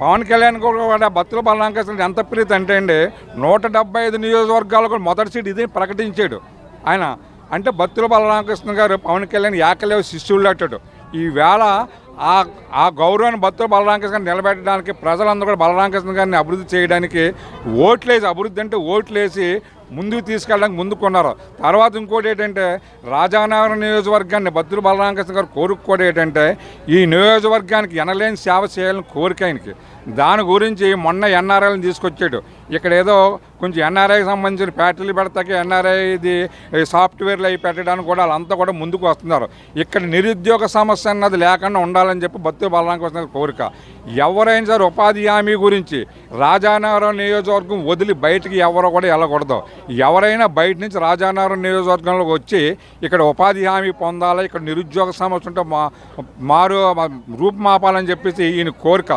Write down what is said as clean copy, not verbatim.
పవన్ కళ్యాణ్ కూడా బత్తుల బలరామకృష్ణ ఎంత ప్రీతి అంటే అండి 175 నియోజకవర్గాలకు మొదటి సీట్ ఇది ప్రకటించాడు ఆయన. అంటే బత్తుల బలరామకృష్ణ గారు పవన్ కళ్యాణ్ ఏకలేవ శిష్యుళ్ళు అట్టాడు. ఈవేళ ఆ గౌరవాన్ని బత్తుల బలరామకృష్ణ గారిని నిలబెట్టడానికి ప్రజలందరూ కూడా బలరామకృష్ణ గారిని అభివృద్ధి చేయడానికి ఓట్లేసి, అభివృద్ధి అంటే ఓట్లేసి ముందుకు తీసుకెళ్ళడానికి ముందుకున్నారు. తర్వాత ఇంకోటి ఏంటంటే రాజానగరం నియోజకవర్గాన్ని బత్తుల బలరామకృష్ణ గారు కోరుకోవడం ఏంటంటే ఈ నియోజకవర్గానికి ఎనలేని సేవ చేయాలని కోరిక ఆయనకి. దాని గురించి మొన్న ఎన్ఆర్ఐలను తీసుకొచ్చాడు. ఇక్కడ ఏదో కొంచెం ఎన్ఆర్ఐకి సంబంధించిన ఫ్యాక్టరీలు పెడతాకి ఎన్ఆర్ఐది సాఫ్ట్వేర్లు అవి పెట్టడానికి కూడా వాళ్ళంతా కూడా ముందుకు వస్తున్నారు. ఇక్కడ నిరుద్యోగ సమస్య అన్నది లేకుండా ఉండాలని చెప్పి బత్తుల బలరామకృష్ణ కోరిక. ఎవరైనా సరే ఉపాధి హామీ గురించి రాజానగరం నియోజకవర్గం వదిలి బయటికి ఎవరో కూడా వెళ్ళకూడదు. ఎవరైనా బయట నుంచి రాజానగరం నియోజకవర్గంలోకి వచ్చి ఇక్కడ ఉపాధి హామీ పొందాలి, ఇక్కడ నిరుద్యోగ సమస్య ఉంటే రూపుమాపాలని చెప్పేసి ఈయన కోరిక.